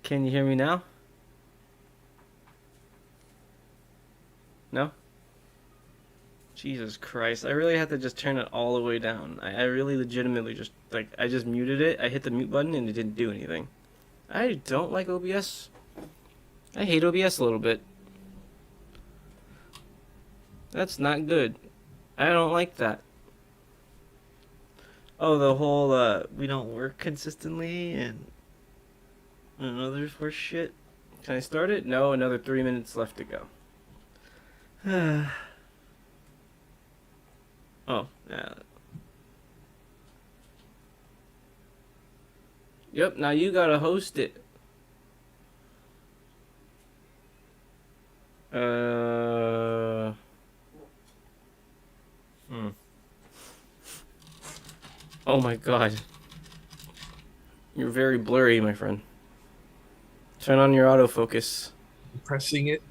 Can you hear me now? No? Jesus Christ. I really had to just turn it all the way down. I really legitimately just, like, I just muted it. I hit the mute button and it didn't do anything. I don't like OBS. I hate OBS a little bit. That's not good. I don't like that. Oh, the whole, we don't work consistently and other horse shit. Can I start it? No, another 3 minutes left to go. Oh, yeah. Yep, now you gotta host it. Oh my god. You're very blurry, my friend. Turn on your autofocus. I'm pressing it.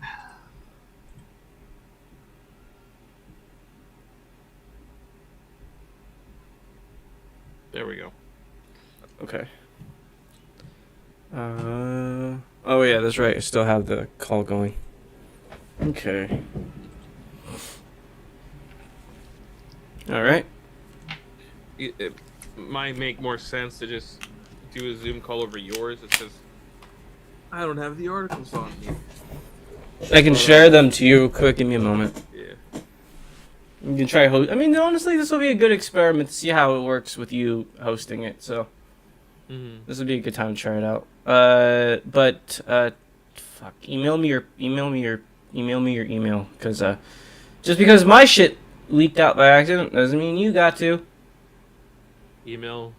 There we go. Okay. Oh yeah, that's right. I still have the call going. Okay. All right. It might make more sense to just do a Zoom call over yours. It says I don't have the articles on me. I can share them to you real quick. Give me a moment. Yeah. You can try host. I mean, honestly, this will be a good experiment to see how it works with you hosting it. So this would be a good time to try it out. Fuck. Email me your email, because just because my shit leaked out by accident doesn't mean you got to. Email.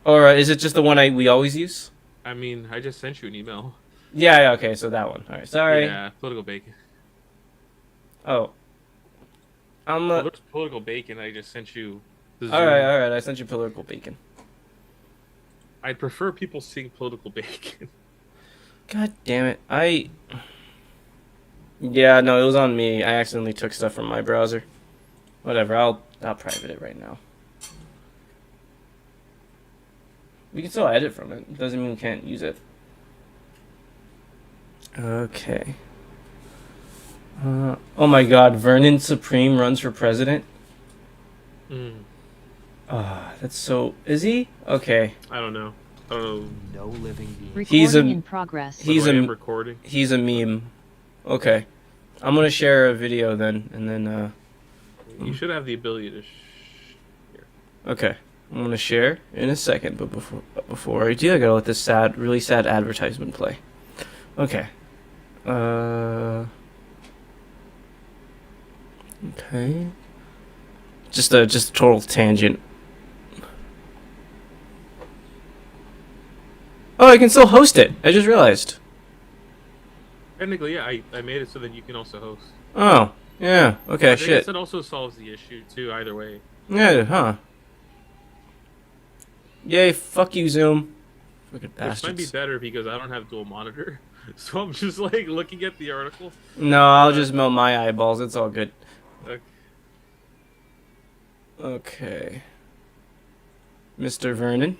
Or is it just the one we always use? I mean, I just sent you an email. Yeah, okay, so that one. All right, sorry. Yeah, political bacon. Oh. Well, there's political bacon. I just sent you the Zoom. All right. I sent you political bacon. I'd prefer people seeing political bacon. God damn it. Yeah, no, it was on me. I accidentally took stuff from my browser. Whatever, I'll private it right now. We can still edit from it. Doesn't mean we can't use it. Okay. Oh my god, Vernon Supreme runs for president? That's so... Is he? Okay. I don't know. No living being. Recording in progress. Recording. He's a meme. Okay. I'm gonna share a video then, and then, You should have the ability to Okay. I'm gonna share in a second, but before I do, I gotta let this really sad advertisement play. Okay. Okay. Just a total tangent. Oh, I can still host it. I just realized. Technically, yeah, I made it so that you can also host. Oh, yeah. Okay, I shit. guess it also solves the issue too. Either way. Yeah, huh? Yay! Fuck you, Zoom. Fucking bastards. Which might be better because I don't have dual monitor, so I'm just like looking at the article. No, I'll just melt my eyeballs. It's all good. Okay. Mr. Vernon.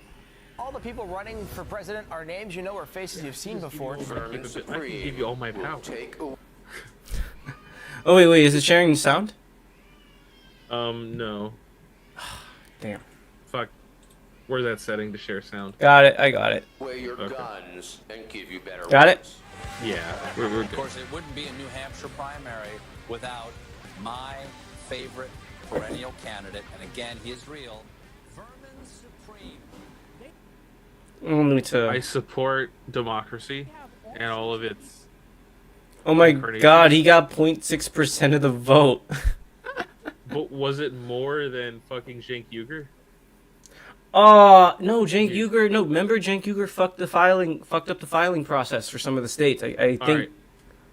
All the people running for president are names you know or faces you've seen before. I can give you all my power. Oh wait, is it sharing sound? No. Damn. Fuck. Where's that setting to share sound? Got it. I got it. Wear your guns and give you better Got it? Yeah, we're good. Of course, it wouldn't be a New Hampshire primary without my favorite perennial candidate, and again, he is real, Vermin Supreme. I support democracy and all of its. Oh my god, he got 0.6% of the vote. But was it more than fucking Cenk Uygur? No, Cenk Uygur. No, remember Cenk Uygur fucked up the filing process for some of the states. I think. All right.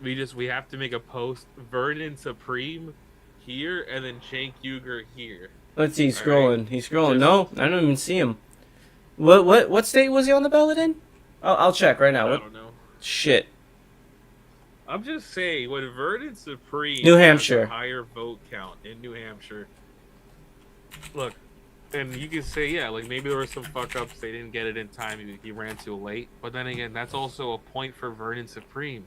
We have to make a post. Vernon Supreme here, and then Cenk Uygur here. Let's see. He's scrolling. Right. He's scrolling. No, I don't even see him. What state was he on the ballot in? I'll check right now. I don't know. Shit. I'm just saying, when Vernon Supreme New Hampshire has a higher vote count in New Hampshire. Look, and you can say, yeah, like maybe there were some fuck ups. They didn't get it in time. He ran too late. But then again, that's also a point for Vernon Supreme.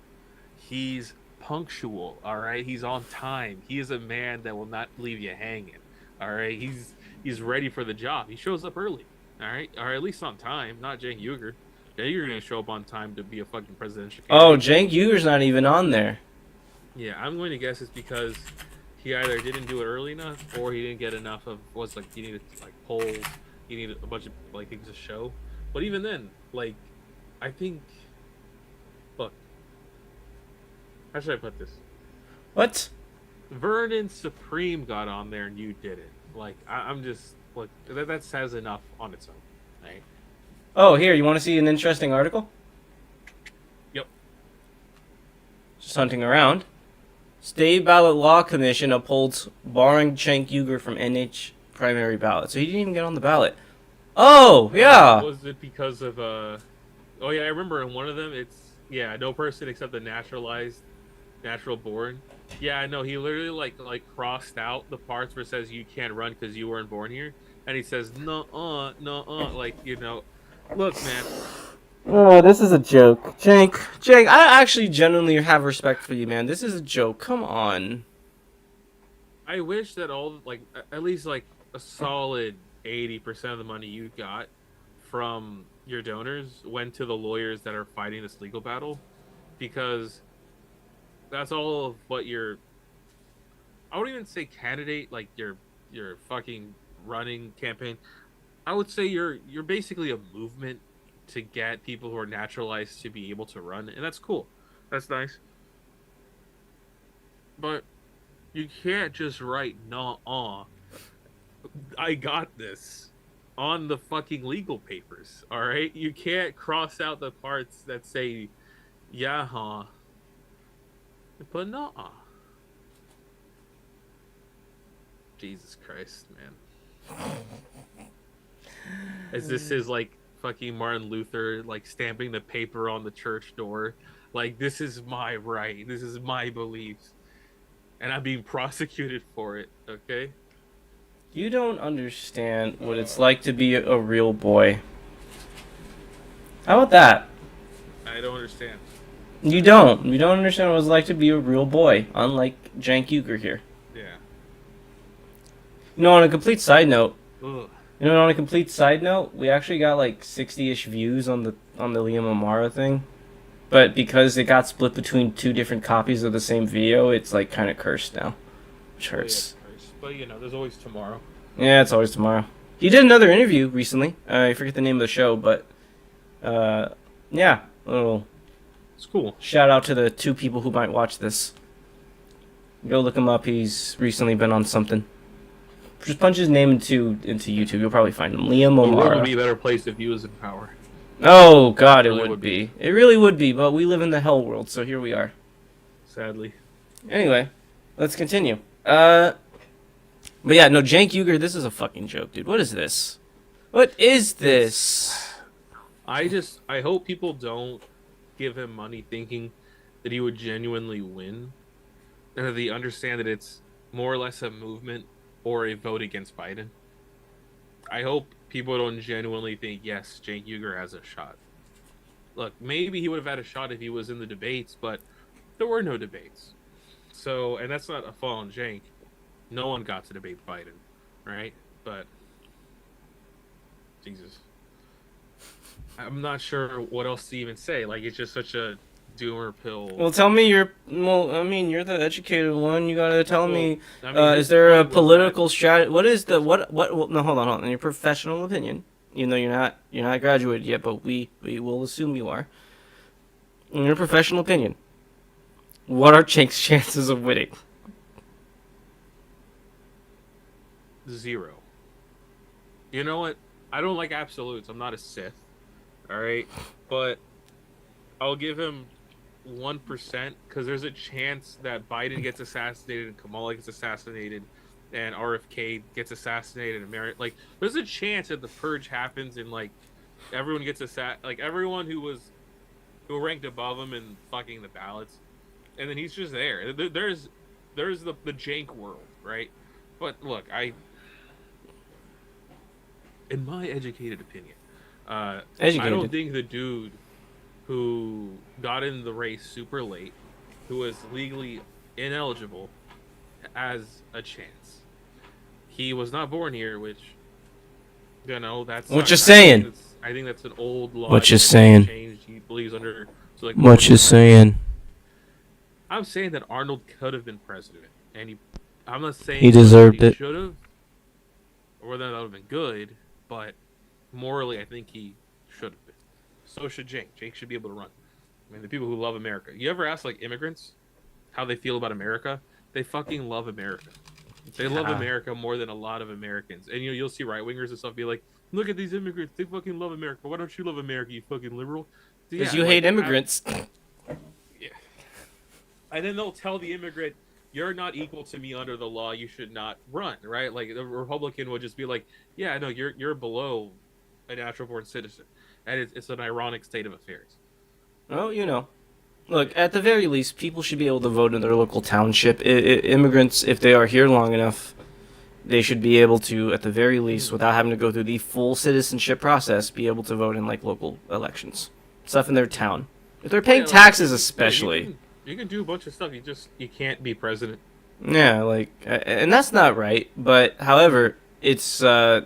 He's punctual. All right, he's on time. He is a man that will not leave you hanging. All right, he's ready for the job. He shows up early. All right, or at least on time. Not Cenk Uygur. Cenk Uygur gonna show up on time to be a fucking presidential candidate. Oh, Cenk Uyghur's not even on there. Yeah, I'm going to guess it's because he either didn't do it early enough or he didn't get enough of what's like he needed like polls, he needed a bunch of like things to show. But even then, like I think look, how should I put this? What? Vernon Supreme got on there and you didn't. Like I'm just look that says enough on its own, right? Oh, here, you want to see an interesting article? Yep. Just hunting around. State Ballot Law Commission upholds barring Cenk Uygur from NH primary ballot. So he didn't even get on the ballot. Oh, yeah. Was it because of oh yeah, I remember in one of them it's no person except the natural born. Yeah, I know. He literally like crossed out the parts where it says you can't run because you weren't born here, and he says no, like look, man. Oh, this is a joke. Cenk, I actually genuinely have respect for you, man. This is a joke. Come on. I wish that all like at least like a solid 80% of the money you got from your donors went to the lawyers that are fighting this legal battle, because that's all of what your I wouldn't even say candidate, like your fucking running campaign. I would say you're basically a movement to get people who are naturalized to be able to run, and that's cool. That's nice. But you can't just write "nah, I got this" on the fucking legal papers. All right, you can't cross out the parts that say "yeah, huh," but nah. Jesus Christ, man. Is this his like fucking Martin Luther like stamping the paper on the church door? Like, this is my right, this is my beliefs, and I'm being prosecuted for it, okay? You don't understand what it's like to be a real boy. How about that? I don't understand. You don't understand what it's like to be a real boy, unlike Cenk Uygur here. Yeah. You know, on a complete side note, Ugh. we actually got like 60-ish views on the Liam Amara thing. But because it got split between two different copies of the same video, it's like kind of cursed now. Which hurts. But there's always tomorrow. Yeah, it's always tomorrow. He did another interview recently. I forget the name of the show, but yeah, a little It's cool. shout out to the two people who might watch this. Go look him up. He's recently been on something. Just punch his name into YouTube. You'll probably find him. Liam The world Omara. would be a better place if he was in power. Oh God, it really would be. It really would be. But we live in the hell world, so here we are. Sadly. Anyway, let's continue. But yeah, no, Cenk Uygur, this is a fucking joke, dude. What is this? What is this? I hope people don't give him money thinking that he would genuinely win, and that they understand that it's more or less a movement or a vote against Biden. I hope people don't genuinely think, yes, Cenk Uygur has a shot. Look, maybe he would have had a shot if he was in the debates, but there were no debates. So, and that's not a fault on Cenk. No one got to debate Biden, right? But, Jesus. I'm not sure what else to even say. Like, it's just such a doomer pill. Well, tell me you're the educated one. You gotta tell me, his is there a point was political strategy? What is the, no, hold on. In your professional opinion, even though you're not graduated yet, but we will assume you are. In your professional opinion, what are Cenk's chances of winning? 0. You know what? I don't like absolutes. I'm not a Sith. Alright? But I'll give him 1% because there's a chance that Biden gets assassinated and Kamala gets assassinated and RFK gets assassinated and like, there's a chance that the purge happens and like everyone gets like everyone who ranked above him in fucking the ballots, and then he's just there. There's the Cenk world, right? But look, in my educated opinion, I Educated. don't think the dude who got in the race super late, who was legally ineligible, has a chance. He was not born here, which, that's What not- you saying? I think that's an old law. What you that saying? Changed. He believes under. So like, What you saying? I'm saying that Arnold could have been president, and I'm not saying He deserved he it. should have, or whether that would have been good, but morally, I think he should have been. So should Jake. Jake should be able to run. I mean, the people who love America. You ever ask like immigrants how they feel about America? They fucking love America. They love America more than a lot of Americans. And you'll see right wingers and stuff be like, "Look at these immigrants. They fucking love America. Why don't you love America, you fucking liberal?" Because you hate immigrants. Yeah. And then they'll tell the immigrant, "You're not equal to me under the law. You should not run." Right? Like the Republican would just be like, "Yeah, no, you're below a natural-born citizen," and it's an ironic state of affairs. Oh, look, at the very least, people should be able to vote in their local township. Immigrants, if they are here long enough, they should be able to, at the very least, without having to go through the full citizenship process, be able to vote in like local elections, stuff in their town. If they're paying taxes, especially. You can do a bunch of stuff. You can't be president. Yeah, and that's not right. But however, it's I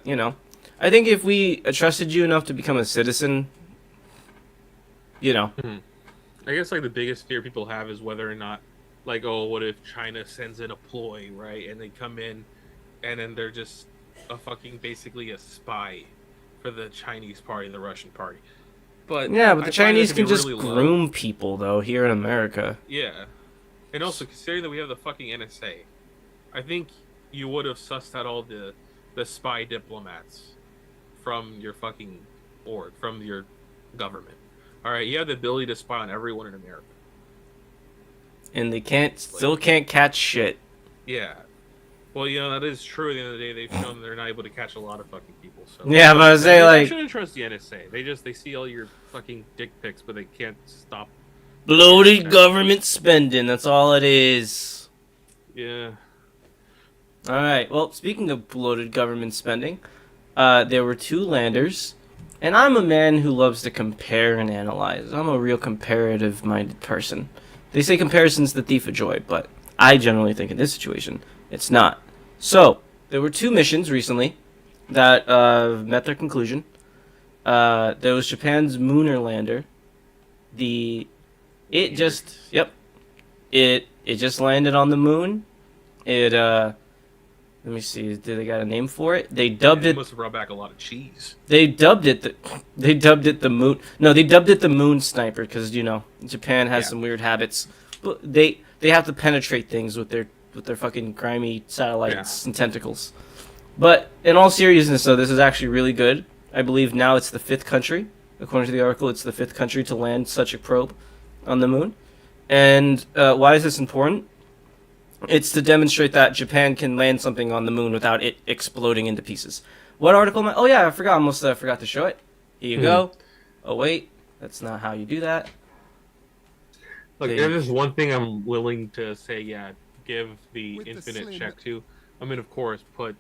think if we trusted you enough to become a citizen, I guess like the biggest fear people have is whether or not, like, oh, what if China sends in a ploy, right? And they come in, and then they're just basically a spy for the Chinese party, the Russian party. But yeah, but the Chinese can just really groom people though here in America. Yeah, and also considering that we have the fucking NSA, I think you would have sussed out all the spy diplomats from your fucking board, from your government. All right, you have the ability to spy on everyone in America, And they still can't catch shit. Yeah. Well, that is true. At the end of the day, they've shown they're not able to catch a lot of fucking people. So Yeah, but I was saying, I shouldn't trust the NSA. They see all your fucking dick pics, but they can't stop. Bloated government spending, that's all it is. Yeah. Alright, well, speaking of bloated government spending, there were 2 landers, and I'm a man who loves to compare and analyze. I'm a real comparative-minded person. They say comparison's the thief of joy, but I generally think in this situation, it's not. So, there were 2 missions recently that met their conclusion. There was Japan's Mooner lander. It just landed on the moon. Let me see. Did they got a name for it? They dubbed it. Must have brought back a lot of cheese. They dubbed it the moon. No, they dubbed it the moon sniper because Japan has some weird habits. But they have to penetrate things with their fucking grimy satellites and tentacles. But in all seriousness, though, this is actually really good. I believe now it's the 5th country, according to the article. It's the 5th country to land such a probe on the moon. And why is this important? It's to demonstrate that Japan can land something on the moon without it exploding into pieces. What article am I... Oh, yeah, I forgot. Almost forgot to show it. Here you go. Oh, wait. That's not how you do that. Look, there's one thing I'm willing to say, give the infinite check to. I mean, of course, put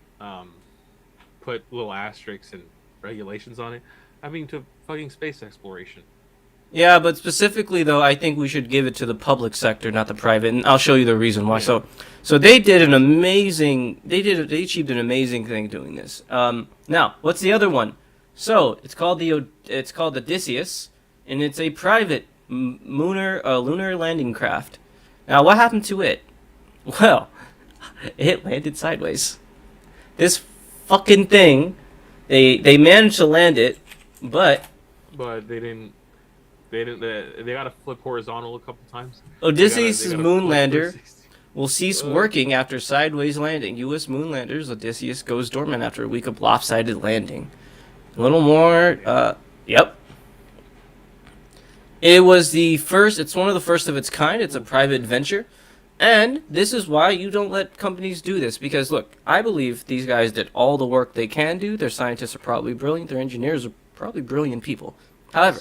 little asterisks and regulations on it. I mean, to fucking space exploration. Yeah, but specifically though, I think we should give it to the public sector, not the private, and I'll show you the reason why. Yeah. So they did an amazing. They achieved an amazing thing doing this. Now, what's the other one? So it's called Odysseus, and it's a private lunar landing craft. Now, what happened to it? Well, it landed sideways. This fucking thing, they managed to land it, but they didn't. They got to flip horizontal a couple times. Odysseus' moon lander will cease working after sideways landing. U.S. moon landers Odysseus goes dormant after a week of lopsided landing. A little more. Yep. It was the first. It's one of the first of its kind. It's a private venture, and this is why you don't let companies do this. Because look, I believe these guys did all the work they can do. Their scientists are probably brilliant. Their engineers are probably brilliant people. However.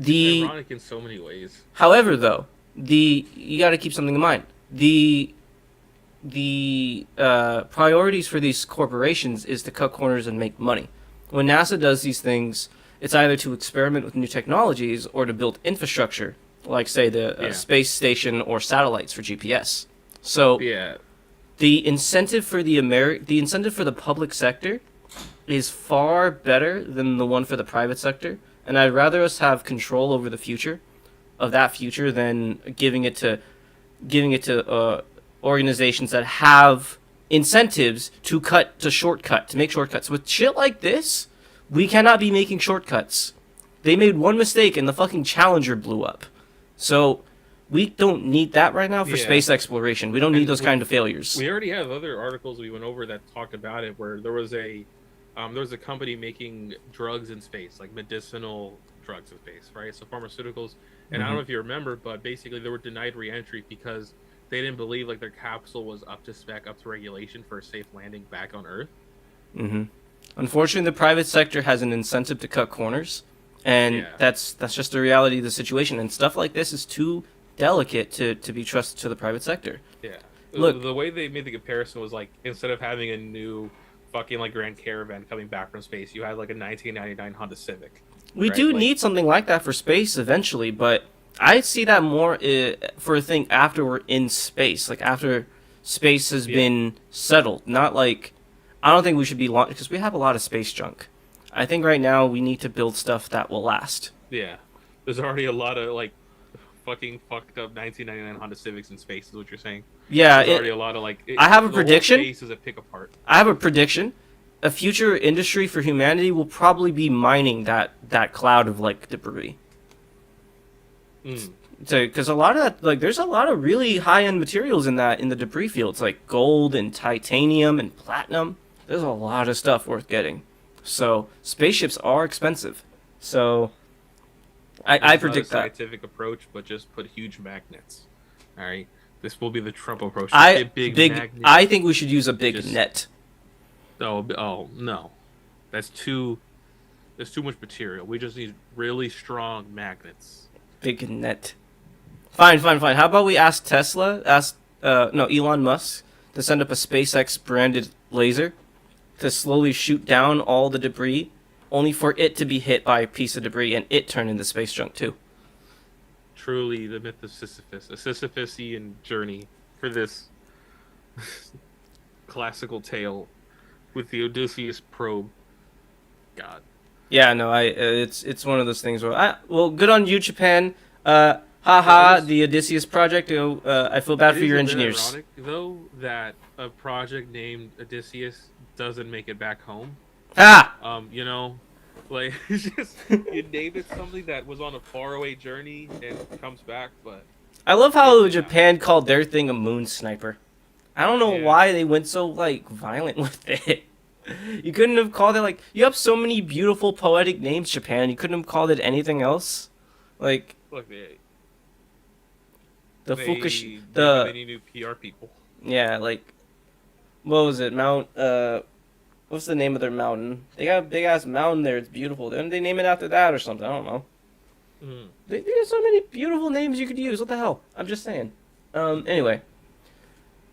It's ironic in so many ways. However, though, you got to keep something in mind. The priorities for these corporations is to cut corners and make money. when NASA does these things, it's either to experiment with new technologies or to build infrastructure, like say the space station or satellites for GPS. So Yeah. the incentive for the incentive for the public sector is far better than the one for the private sector, and I'd rather us have control over the future of that future than giving it to organizations that have incentives to make shortcuts. With shit like this, we cannot be making shortcuts. They made one mistake and the fucking Challenger blew up. So we don't need that right now for space exploration. We don't need those kind of failures. We already have other articles we went over that talked about it, where there was a company making drugs in space, like medicinal drugs in space, right? So pharmaceuticals. And I don't know if you remember, but basically they were denied re-entry because they didn't believe like their capsule was up to spec, up to regulation for a safe landing back on Earth. Unfortunately, the private sector has an incentive to cut corners, and that's just the reality of the situation. And stuff like this is too delicate to be trusted to the private sector. Yeah. Look, the way they made the comparison was like, instead of having a new fucking like Grand Caravan coming back from space, you had like a 1999 Honda Civic. we do need something like that for space eventually, but I see that more for a thing after we're in space, like after space has been settled. Not like, I don't think we should be because we have a lot of space junk. I think right now we need to build stuff that will last. Yeah. There's already a lot of like fucking fucked up 1999 Honda Civics in space, is what you're saying. Yeah, There's already a lot of like. I have a the prediction. Whole space is a pick apart. I have a prediction. A future industry for humanity will probably be mining that cloud of like debris. Because a lot of that, like, there's a lot of really high end materials in the debris fields, like gold and titanium and platinum. There's a lot of stuff worth getting. So spaceships are expensive. So I predict not a that. scientific approach, but just put huge magnets. All right, this will be the Trump approach. Big magnets. I think we should use a big net. Oh no, that's too. There's too much material. We just need really strong magnets. Big net. Fine. How about we ask Tesla, Elon Musk, to send up a SpaceX branded laser to slowly shoot down all the debris, only for it to be hit by a piece of debris and it turn into space junk too. Truly, the myth of Sisyphus, a Sisyphusian journey for this classical tale with the Odysseus probe. God. Yeah, no, it's one of those things where well, good on you, Japan. The Odysseus project. I feel bad for your engineers. It is ironic, though, that a project named Odysseus doesn't make it back home. You know, like it's just you name it something that was on a faraway journey and comes back. But I love how Japan called their thing a moon sniper. I don't know why they went so like violent with it. You couldn't have called it like, you have so many beautiful poetic names, Japan. You couldn't have called it anything else. Like, look, the many new PR people. Yeah, like, what was it? What's the name of their mountain? They got a big ass mountain there. It's beautiful. Didn't they name it after that or something? I don't know. They have so many beautiful names you could use. What the hell? I'm just saying. Anyway.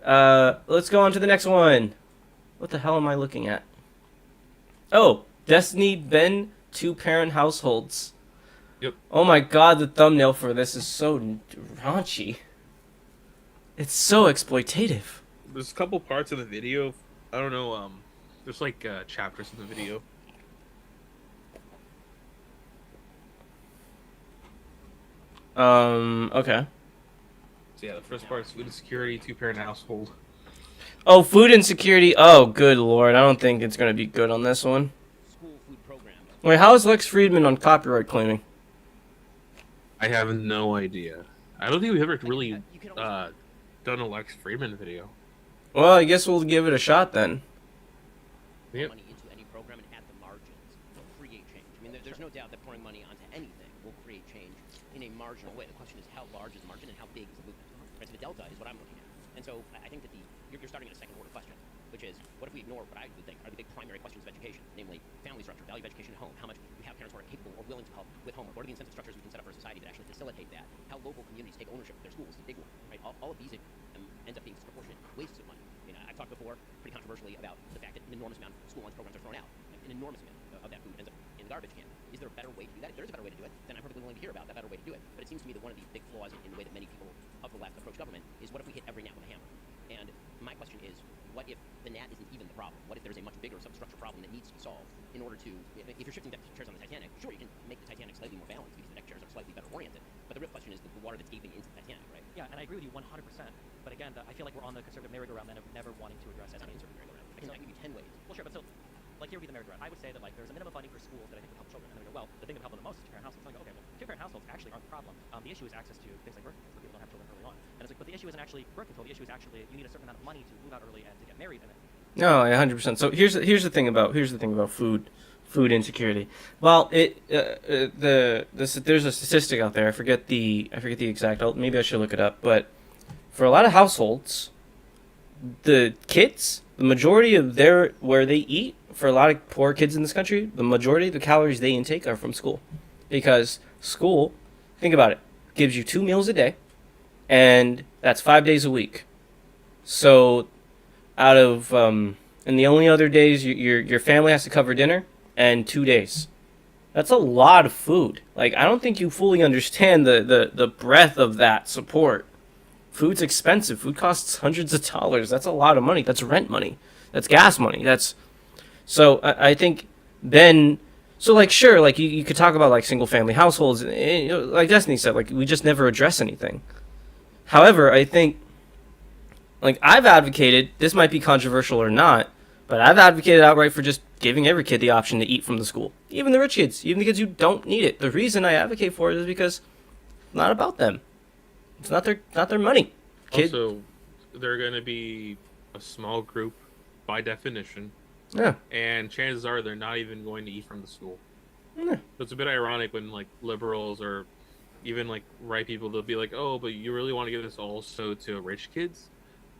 Let's go on to the next one. What the hell am I looking at? Oh, Destiny Ben 2-parent households. Yep. Oh my god, the thumbnail for this is so raunchy. It's so exploitative. There's a couple parts of the video. I don't know. There's like chapters in the video. Okay. So yeah, the first part is food insecurity, 2-parent household. Oh, food insecurity. Oh, good lord. I don't think it's going to be good on this one. Wait, how is Lex Friedman on copyright claiming? I have no idea. I don't think we've ever really done a Lex Friedman video. Well, I guess we'll give it a shot then. Yep. Money into any program and at the margins will create change. I mean, there's no doubt that pouring money onto anything will create change in a marginal way. The question is, how large is the margin and how big is the movement? Right, so the delta is what I'm looking at. And so I think that you're starting at a second order question, which is, what if we ignore what I would think are the big primary questions of education, namely family structure, value of education at home, how much we have parents who are capable or willing to help with homework, what are the incentive structures we can set up for a society that actually facilitate that, how local communities take ownership of their schools, the big one, right? All of these ends up being disproportionate wastes of money. You know, I've talked before, pretty controversially, about the fact that an enormous amount of school lunch programs are thrown out, like an enormous amount. of that food ends up in the garbage can. Is there a better way to do that? If there is a better way to do it, then I'm perfectly willing to hear about that better way to do it. But it seems to me that one of the big flaws in the way that many people of the left approach government is, what if we hit every gnat with a hammer? And my question is, what if the gnat isn't even the problem? What if there's a much bigger substructure problem that needs to be solved in order to, if you're shifting deck chairs on the Titanic, sure, you can make the Titanic slightly more balanced because the deck chairs are slightly better oriented. But the real question is the water that's gaping into the Titanic, right? Yeah, and I agree with you 100%. But again, I feel like we're on the conservative merry-go-round then of never wanting to address That's not any. conservative merry-go-round. I can give you 10 ways. Well, sure, but still, like here would be the merry-go-round. I would say that like there's a minimum funding for schools that I think would help children. And then we go, well, the thing that would help them the most is two-parent households. So I go, okay, well, two-parent households actually aren't the problem. The issue is access to things like birth control for people who don't have children early on. And it's like, but the issue isn't actually birth control. The issue is actually you need a certain amount of money to move out early and to get married. And No, 100%. So here's the thing about food insecurity. Well, there's a statistic out there. I forget the exact. Maybe I should look it up. But for a lot of households, the majority of where they eat, for a lot of poor kids in this country, the majority of the calories they intake are from school, because school, think about it, gives you 2 meals a day, and that's 5 days a week. So out of and the only other days your family has to cover dinner and 2 days. That's a lot of food. Like, I don't think you fully understand the breadth of that support. Food's expensive. Food costs hundreds of dollars. That's a lot of money. That's rent money. That's gas money. So I think then, so like, sure, like you could talk about like single family households, and, like Destiny said, like we just never address anything. However, I think, like, I've advocated, this might be controversial or not, but I've advocated outright for just giving every kid the option to eat from the school. Even the rich kids, even the kids who don't need it. The reason I advocate for it is because it's not about them. It's not their money. Also, they're going to be a small group by definition. Yeah. And chances are they're not even going to eat from the school. Yeah. So it's a bit ironic when like liberals or even like right people, they'll be like, oh, but you really want to give this also to rich kids?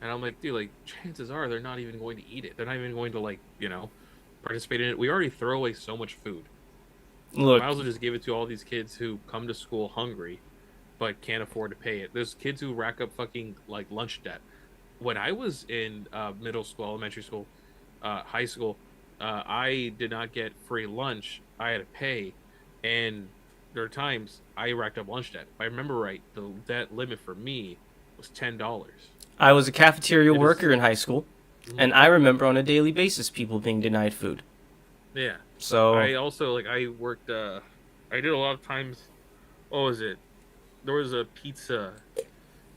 And I'm like, dude, like, chances are they're not even going to eat it. They're not even going to, like, participate in it. We already throw away so much food. Look, Might as well just give it to all these kids who come to school hungry but can't afford to pay it. There's kids who rack up fucking, like, lunch debt. When I was in middle school, elementary school, high school, I did not get free lunch. I had to pay. And there are times I racked up lunch debt. If I remember right, the debt limit for me was $10. I was a cafeteria worker in high school, and I remember on a daily basis people being denied food. Yeah. So I also, like, I worked, I did a lot of times, what was it? There was a pizza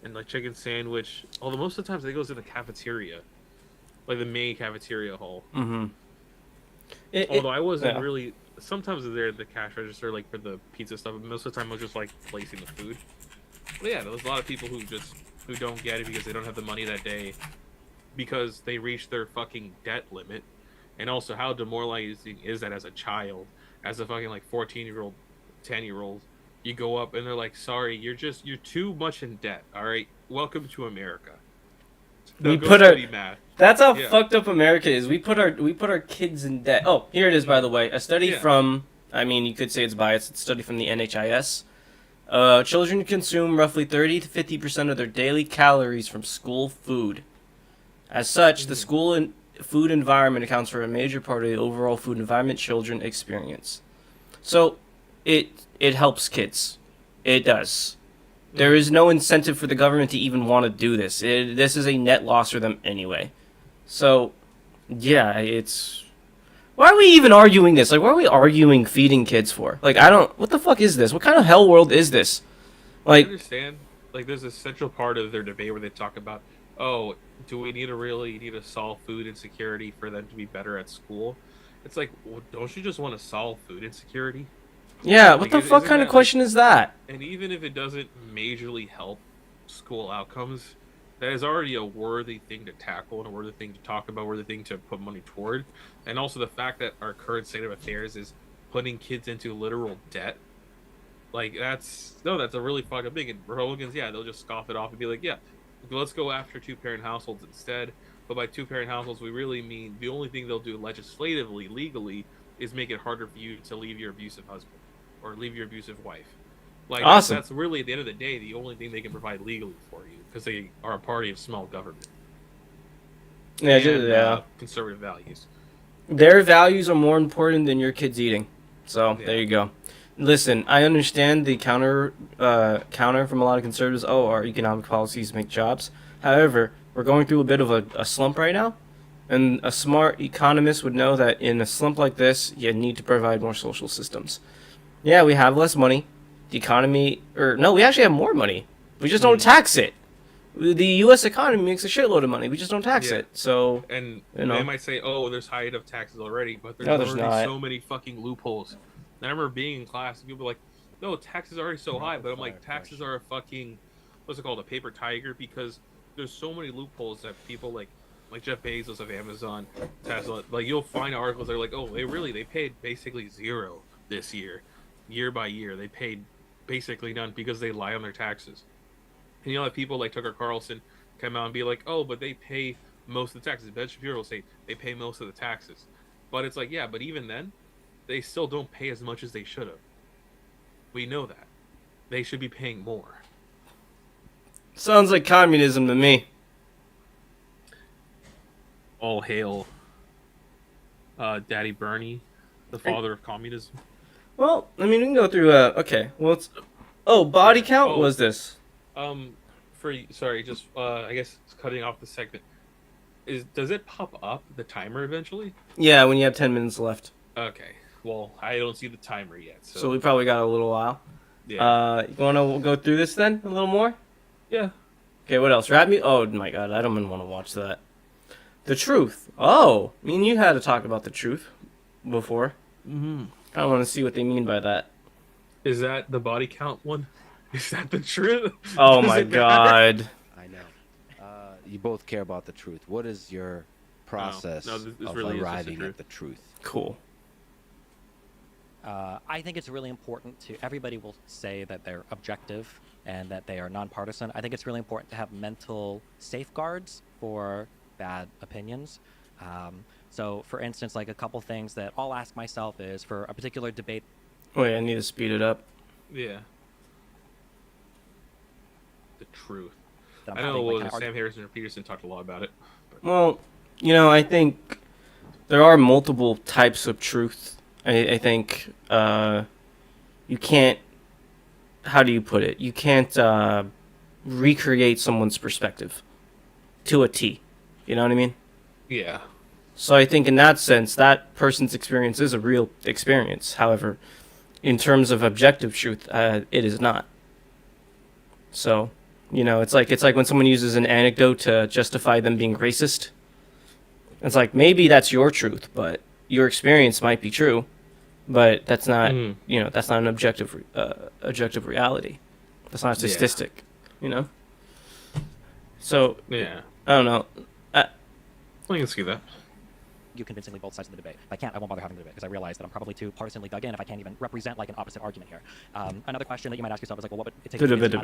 and, like, chicken sandwich. Although most of the times it goes in the cafeteria, like the main cafeteria hall. Mm-hmm. Although I wasn't really, sometimes they're at the cash register, like, for the pizza stuff, but most of the time I was just, like, placing the food. But yeah, there's a lot of people who don't get it because they don't have the money that day because they reached their fucking debt limit. And also, how demoralizing is that as a child, as a fucking, like, 14-year-old, 10-year-old, you go up and they're like, sorry, you're too much in debt, all right? Welcome to America. That's how fucked up America is. We put our kids in debt. Oh, here it is, by the way. A study from, I mean, you could say it's biased. It's a study from the NHIS. Children consume roughly 30 to 50% of their daily calories from school food. As such, the school and food environment accounts for a major part of the overall food environment children experience. So, it helps kids. It does. There is no incentive for the government to even want to do this. This is a net loss for them anyway. So, yeah, it's... Why are we even arguing this? Like, why are we arguing feeding kids for? Like, what the fuck is this? What kind of hell world is this? Like, I understand. Like, there's a central part of their debate where they talk about, oh, do we need to solve food insecurity for them to be better at school? It's like, well, don't you just want to solve food insecurity? Yeah, what the fuck kind of question is that? And even if it doesn't majorly help school outcomes, that is already a worthy thing to tackle and a worthy thing to talk about, worthy thing to put money toward. And also the fact that our current state of affairs is putting kids into literal debt. Like, that's a really fucking big. And Republicans, yeah, they'll just scoff it off and be like, yeah, let's go after two-parent households instead. But by two-parent households, we really mean the only thing they'll do legislatively, legally, is make it harder for you to leave your abusive husband or leave your abusive wife. Like, awesome. That's really, at the end of the day, the only thing they can provide legally for you, because they are a party of small government. Yeah, Conservative values. Their values are more important than your kids eating. So Yeah. there you go. Listen, I understand the counter from a lot of conservatives. Oh, our economic policies make jobs. However, we're going through a bit of a slump right now, and a smart economist would know that in a slump like this, you need to provide more social systems. Yeah, we have less money. The economy, or no, we actually have more money. We just don't tax it. The U.S. economy makes a shitload of money. We just don't tax Yeah. it. So, And you know. they might say, "Oh, there's high enough taxes already," but there's, No, there's already not. so many fucking loopholes. And I remember being in class, and people were like, "No, taxes are already so high," but I'm like, taxes are a fucking, what's it called, a paper tiger, because there's so many loopholes that people like Jeff Bezos of Amazon, Tesla, like you'll find articles that are like, "Oh, they paid basically zero this year by year. They paid basically none because they lie on their taxes." And you know, like people like Tucker Carlson come out and be like, "Oh, but they pay most of the taxes." Ben Shapiro will say they pay most of the taxes, but it's like, yeah, but even then, they still don't pay as much as they should have. We know that they should be paying more. Sounds like communism to me. All hail, Daddy Bernie, the father of communism. Well, I mean, we can go through. Okay. Well, it's. Oh, body count Oh. was this? Sorry, just I guess cutting off the segment. Does it pop up the timer eventually? Yeah, when you have 10 minutes left. Okay. Well, I don't see the timer yet. So we probably got a little while. Yeah. You want to go through this then a little more? Yeah. Okay, what else? Rap me? Oh my god, I don't even want to watch that. The truth. Oh, me and you had to talk about the truth before. Mm-hmm. I want to see what they mean by that. Is that the body count one? Is that the truth? Oh Does my it matter? god. I know. You both care about the truth. What is your process this of really is just the arriving truth. at the truth? Cool. I think it's really important to, everybody will say that they're objective and that they are nonpartisan. I think it's really important to have mental safeguards for bad opinions. So, for instance, like a couple things that I'll ask myself is for a particular debate. Wait, I need to speed it up. Yeah. The truth. that I'm I know having, like, kinda Sam Harrison and Peterson talked a lot about it. Well, you know, I think there are multiple types of truth. I think you can't. How do you put it? You can't recreate someone's perspective to a T. You know what I mean? Yeah. So I think in that sense, that person's experience is a real experience. However, in terms of objective truth, it is not. So, you know, it's like when someone uses an anecdote to justify them being racist. It's like maybe that's your truth, but your experience might be true, but that's not. You know, that's not an objective reality. That's not a statistic. You know. So Yeah. I don't know. I can see that. you convincingly both sides of the debate. If I can't, I won't bother having the debate because I realize that I'm probably too partisanly dug in if I can't even represent like an opposite argument here. Another question that you might ask yourself is like, well, what would it take to convince me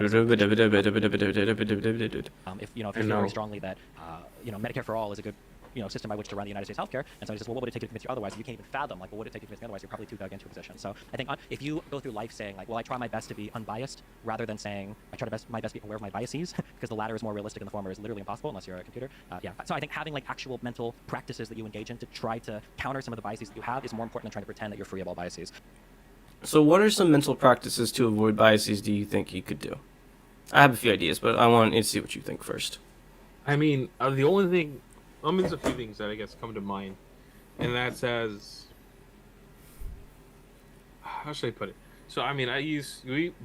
if you feel very strongly that Medicare for all is a good system by which to run the United States healthcare, and so I just, well, what would it take to convince you otherwise? And you can't even fathom, like, well, what would it take to convince me otherwise? You're probably too dug into a position. So I think if you go through life saying, like, well, I try my best to be unbiased, rather than saying I try my best to be aware of my biases, because the latter is more realistic and the former is literally impossible unless you're a computer. So I think having like actual mental practices that you engage in to try to counter some of the biases that you have is more important than trying to pretend that you're free of all biases. So what are some mental practices to avoid biases do you think you could do? I have a few ideas, but I want to see what you think first. I mean, the only thing... there's a few things that I guess come to mind, and that's as... How should I put it? So, I mean,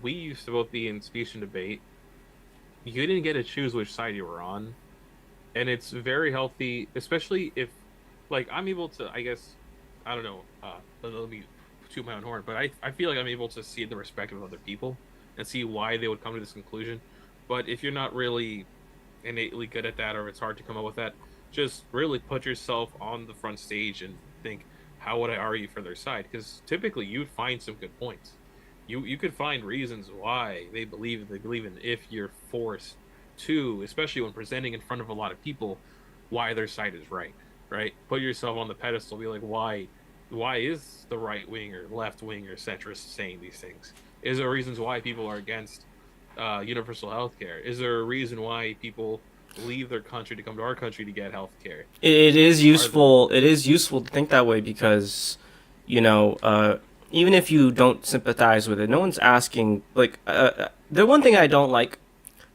we used to both be in speech and debate. You didn't get to choose which side you were on, and it's very healthy, especially if, like, I'm able to, I guess, I don't know, let me toot my own horn, but I feel like I'm able to see the perspective of other people and see why they would come to this conclusion. But if you're not really innately good at that, or it's hard to come up with that, just really put yourself on the front stage and think, how would I argue for their side? Because typically you'd find some good points. You could find reasons why they believe in, if you're forced to, especially when presenting in front of a lot of people, why their side is right. Put yourself on the pedestal, be like, why is the right wing or left wing or centrist saying these things? Is there reasons why people are against universal health care? Is there a reason why people leave their country to come to our country to get health care. It is useful. It is useful to think that way because, even if you don't sympathize with it, no one's asking. Like, the one thing I don't like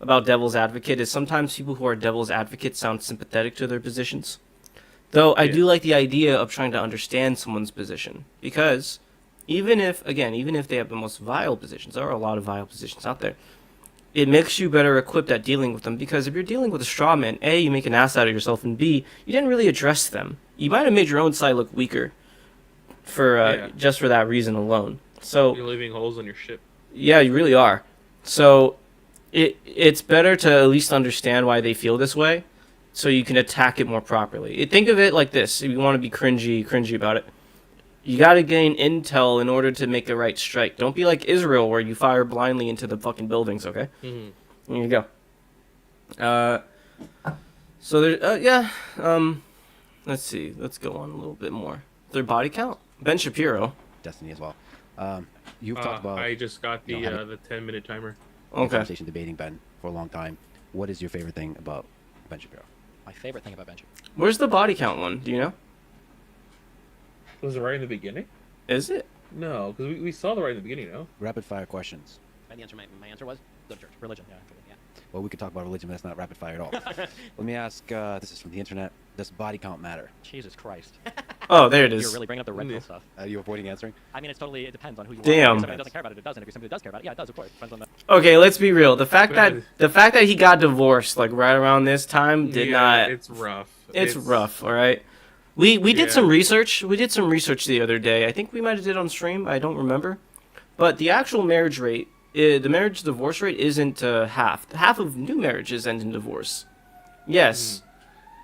about devil's advocate is sometimes people who are devil's advocates sound sympathetic to their positions. Though I do like the idea of trying to understand someone's position because even if they have the most vile positions, there are a lot of vile positions out there. It makes you better equipped at dealing with them because if you're dealing with a straw man, A, you make an ass out of yourself, and B, you didn't really address them. You might have made your own side look weaker for just for that reason alone. So you're leaving holes on your ship. Yeah, you really are. So it's better to at least understand why they feel this way so you can attack it more properly. Think of it like this. If you want to be cringy about it, you got to gain intel in order to make the right strike. Don't be like Israel where you fire blindly into the fucking buildings, okay? Mm-hmm. There you go. So there, let's see. Let's go on a little bit more. Their body count? Ben Shapiro. Destiny as well. You've talked about... I just got the 10-minute timer. Okay. Conversation debating Ben for a long time. What is your favorite thing about Ben Shapiro? My favorite thing about Ben Shapiro. Where's the body count one? Do you know? Was it right in the beginning? Is it? No, because we saw the right in the beginning, no? Rapid fire questions. My answer was go to church. Religion. Yeah. Well, we could talk about religion, but that's not rapid fire at all. Let me ask, this is from the internet. Does body count matter? Jesus Christ. Oh, there it is. You're really bringing up the red pill stuff. Are you avoiding answering? I mean, it depends on who you are. Damn. If somebody doesn't care about it doesn't. If you're somebody that does care about it, yeah, it does, of course. Depends on the... Okay, let's be real. The fact that he got divorced like right around this time did not. It's rough. It's rough. All right. We did some research. We did some research the other day. I think we might have did on stream. I don't remember. But the actual marriage rate, the marriage divorce rate isn't half. Half of new marriages end in divorce. Yes,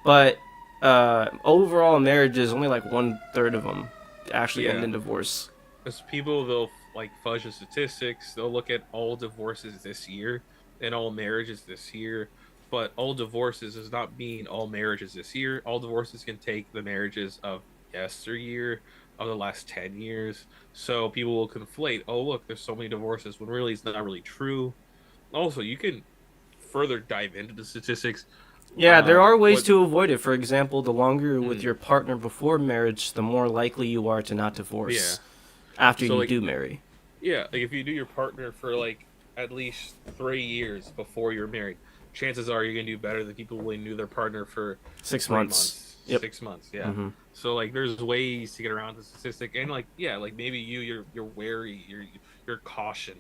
but overall marriages, only like 1/3 of them actually end in divorce. Because people, they'll like fudge the statistics. They'll look at all divorces this year and all marriages this year. But all divorces does not mean all marriages this year. All divorces can take the marriages of yesteryear, of the last 10 years. So people will conflate, oh, look, there's so many divorces, when really it's not really true. Also, you can further dive into the statistics. Yeah, there are ways to avoid it. For example, the longer you're with your partner before marriage, the more likely you are to not divorce after you do marry. Yeah, like if you do your partner for like at least 3 years before you're married, chances are you're gonna do better than people who knew their partner for 6 months. Yep. 6 months, yeah. So like, there's ways to get around the statistic, and like, like maybe you're wary, you're caution.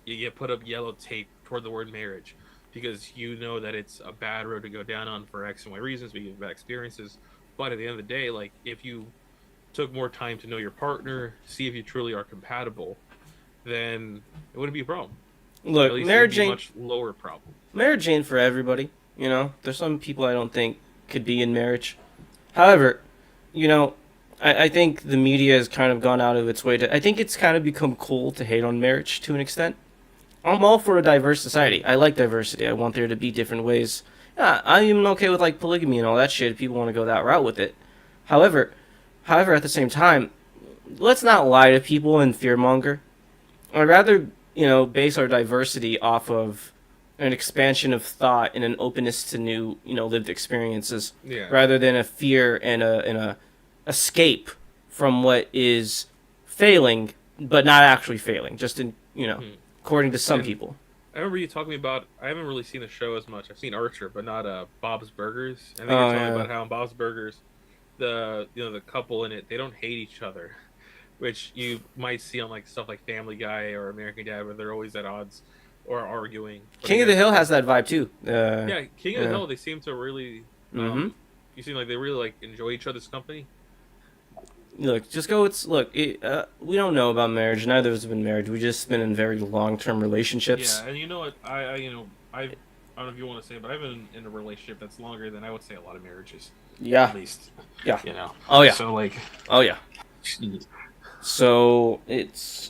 You put up yellow tape toward the word marriage because you know that it's a bad road to go down on for X and Y reasons, because of bad experiences. But at the end of the day, like if you took more time to know your partner, see if you truly are compatible, then it wouldn't be a problem. Look, at least marriage it'd be a ain't much lower problem. Marriage ain't for everybody. You know, there's some people I don't think could be in marriage. However, I think the media has kind of gone out of its way to. I think it's kind of become cool to hate on marriage to an extent. I'm all for a diverse society. I like diversity. I want there to be different ways. Yeah, I'm even okay with like polygamy and all that shit if people want to go that route with it. However, at the same time, let's not lie to people and fearmonger. I'd rather, base our diversity off of an expansion of thought and an openness to new, lived experiences, rather than a fear and a escape from what is failing, but not actually failing, just in, according to some people. I remember you talking about, I haven't really seen the show as much. I've seen Archer, but not Bob's Burgers. I think you're talking about how in Bob's Burgers, the couple in it, they don't hate each other, which you might see on like stuff like Family Guy or American Dad, where they're always at odds or arguing. But King of the Hill has that vibe too. King of the Hill, they seem to really, you seem like they really like enjoy each other's company. Look, just go. We don't know about marriage. Neither of us have been married. We've just been in very long-term relationships. Yeah, and you know what? I don't know if you want to say it, but I've been in a relationship that's longer than I would say a lot of marriages. Yeah. At least. Yeah. Oh yeah. So like. Oh yeah. So it's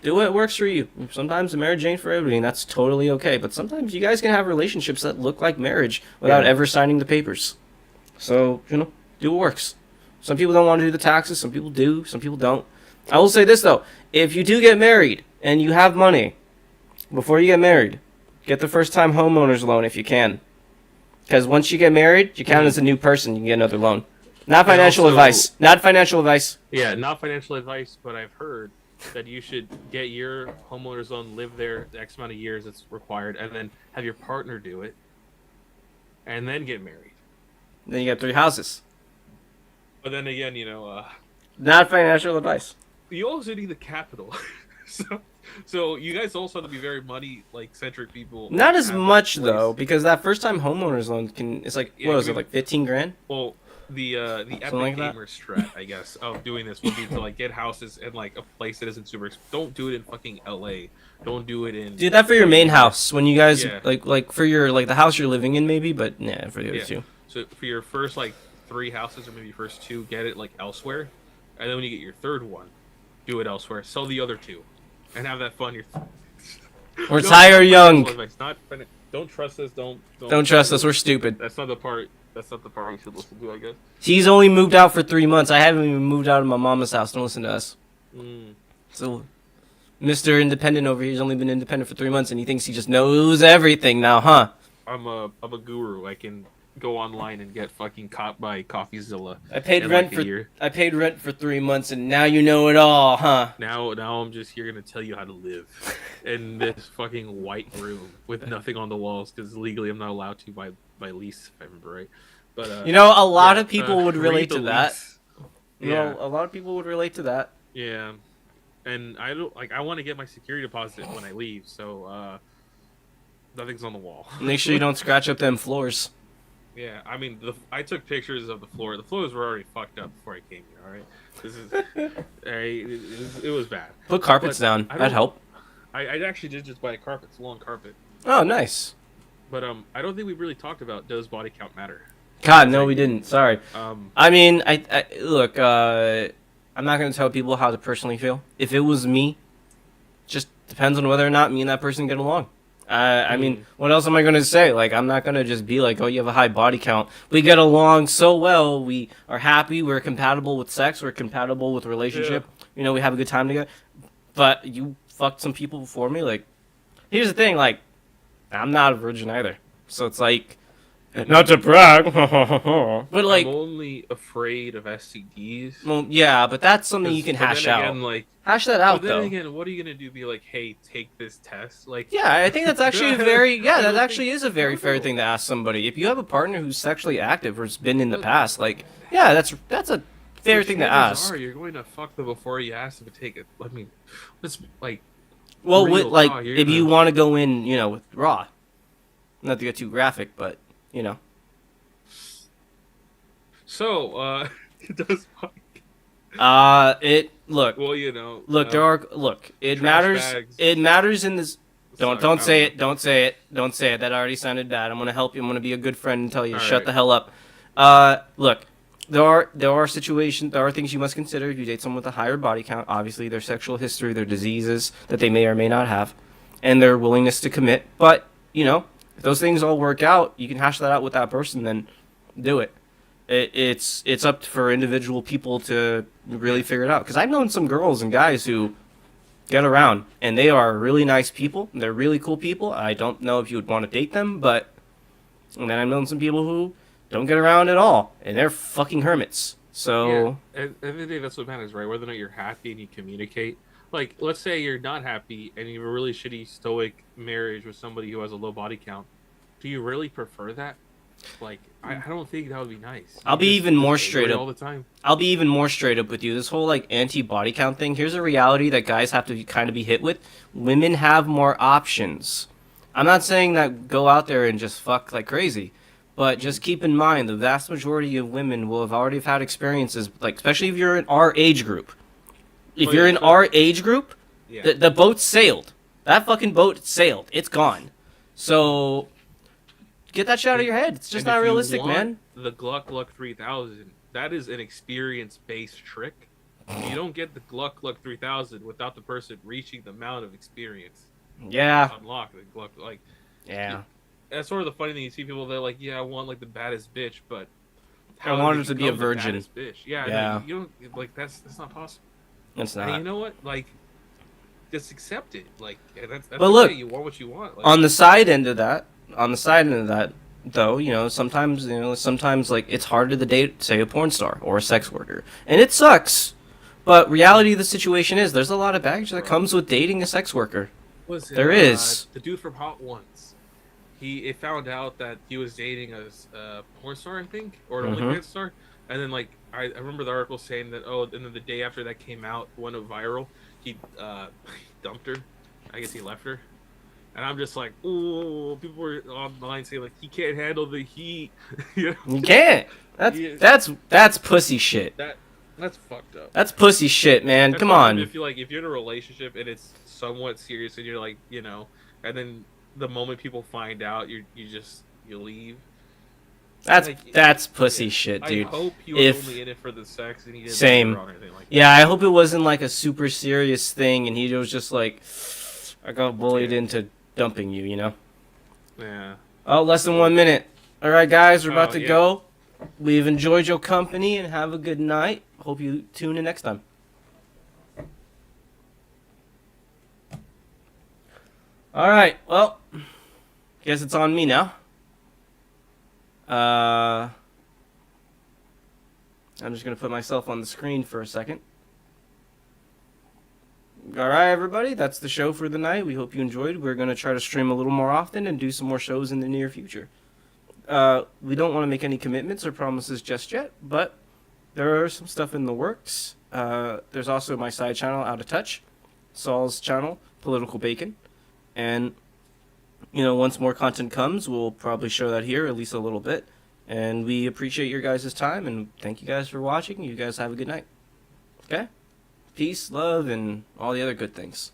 do what works for you. Sometimes a marriage ain't for everybody, and that's totally okay. But sometimes you guys can have relationships that look like marriage without ever signing the papers. So do what works. Some people don't want to do the taxes. Some people do. Some people don't. I will say this, though. If you do get married and you have money, before you get married, get the first-time homeowner's loan if you can. Because once you get married, you count as a new person. You can get another loan. Not And financial also- advice. Not financial advice. Yeah, not financial advice, but I've heard that you should get your homeowner's loan, live there the X amount of years that's required, and then have your partner do it, and then get married. Then you got 3 houses. But then again, Not financial advice. you also need the capital. so you guys also have to be very money centric people. Not as have that much place. though, because that first time homeowners loan it's like Yeah, what was I it mean- like 15 grand? Well, the epic like that? gamer strat, I guess, of doing this would be to get houses in a place that isn't super. Don't do it in fucking LA. Don't do it in. Do that for your main house when you guys Yeah. like for your the house you're living in maybe, but yeah, for the other Yeah. two. So for your first 3 houses or maybe first 2, get it elsewhere, and then when you get your third one, do it elsewhere. Sell the other 2, and have that fun. Retire young. Don't trust us. Don't Trust us. We're stupid. That's not the part. That's not the part you should listen to, I guess. He's only moved out for 3 months. I haven't even moved out of my mama's house. Don't listen to us. So, Mr. Independent over here's only been independent for 3 months, and he thinks he just knows everything now, huh? I'm a guru. I can go online and get fucking caught by CoffeeZilla. I paid in, rent a for year. I paid rent for 3 months, and now you know it all, huh? Now I'm just here gonna tell you how to live in this fucking white room with nothing on the walls because legally I'm not allowed to by lease, if I remember right. But a lot of people would relate read the to that. lease. A lot of people would relate to that. Yeah, and I don't I want to get my security deposit when I leave, so nothing's on the wall. Make sure you don't scratch up them floors. Yeah, I mean, I took pictures of the floor. The floors were already fucked up before I came here. All right, this is, it was bad. Put carpets But down. I That'd don't- help. I actually did just buy a carpet. It's a long carpet. Oh, nice. But I don't think we really talked about does body count matter. God, no, we didn't. Sorry. Um, I mean, I look. I'm not gonna tell people how to personally feel. If it was me, just depends on whether or not me and that person get along. I mean, what else am I gonna say? I'm not gonna just be like, oh, you have a high body count. We get along so well. We are happy. We're compatible with sex. We're compatible with relationship. We have a good time together. But you fucked some people before me. Here's the thing. I'm not a virgin either. So it's not to brag, but I'm only afraid of STDs. well, yeah, but that's something you can But hash then out. again, Hash that out, but then though. again, what are you gonna do? Be like, hey, take this test? Yeah, I think that's actually I don't is a very fair thing to ask somebody. If you have a partner who's sexually active or has been in the past, yeah, that's a fair thing to ask. You're going to fuck them before you ask them to take it. I mean, it's Well, real talk, you're if you gonna- want to go in, with raw, not to get too graphic, but So, it does. it look. Well, Look, it trash matters. bags. It matters in this. Don't Sorry, say I it. Don't say it. Don't say it. That already sounded bad. I'm gonna help you. I'm gonna be a good friend and tell you to All shut right. the hell up. Look, there are situations. There are things you must consider if you date someone with a higher body count. Obviously, their sexual history, their diseases that they may or may not have, and their willingness to commit. But if those things all work out, you can hash that out with that person. Then do it. It's up for individual people to really figure it out. Because I've known some girls and guys who get around, and they are really nice people. They're really cool people. I don't know if you would want to date them, and then I've known some people who don't get around at all, and they're fucking hermits. So Yeah, at the end of the day, that's what matters, right? Whether or not you're happy and you communicate. Let's say you're not happy and you have a really shitty stoic marriage with somebody who has a low body count. Do you really prefer that? I don't think that would be nice. I'll be even more straight up all the time. I'll be even more straight up with you. This whole anti-body count thing. Here's a reality that guys have to kind of be hit with. Women have more options. I'm not saying that go out there and just fuck like crazy, but just keep in mind the vast majority of women will have already had experiences, especially if you're in our age group. If you're in our age group, Yeah. the boat sailed. That fucking boat sailed. It's gone. So get that shit out of your head. It's just And not if you realistic, want man. The Gluck 3000, that is an experience-based trick. You don't get the Gluck 3000 without the person reaching the amount of experience. Yeah. To unlock the Gluck. Yeah. That's sort of the funny thing. You see people, they're like, yeah, I want the baddest bitch, but I want her to be a become the virgin. baddest Bitch? Yeah. Yeah. You don't, that's not possible. It's And not. you know what? Just accept it. That's But look, okay. You want what you want. On the side end of that, though, sometimes like it's harder to date, say, a porn star or a sex worker, and it sucks. But reality of the situation is, there's a lot of baggage that comes with dating a sex worker. There is. The dude from Hot Ones. It found out that he was dating a porn star, I think, or an OnlyFans star, and then like I remember the article saying that and then the day after that came out, went viral, he dumped her. I guess he left her. And I'm just like, ooh, people were online saying like he can't handle the heat. You can't. That's pussy shit. That's fucked up. That's pussy shit, man. Come on. If you're in a relationship and it's somewhat serious and you're like, and then the moment people find out, you leave. That's pussy shit, dude. I hope he was only in it for the sex and he didn't same. or anything like that. Yeah, I hope it wasn't like a super serious thing and he was just like, I got bullied into dumping you, Yeah. Oh, less than 1 minute. All right, guys, we're about to go. We've enjoyed your company and have a good night. Hope you tune in next time. All right, well, guess it's on me now. I'm just going to put myself on the screen for a second. All right, everybody, that's the show for the night. We hope you enjoyed. We're going to try to stream a little more often and do some more shows in the near future. We don't want to make any commitments or promises just yet, but there are some stuff in the works. There's also my side channel, Out of Touch, Saul's channel, Political Bacon, and once more content comes, we'll probably show that here, at least a little bit. And we appreciate your guys' time, and thank you guys for watching. You guys have a good night. Okay? Peace, love, and all the other good things.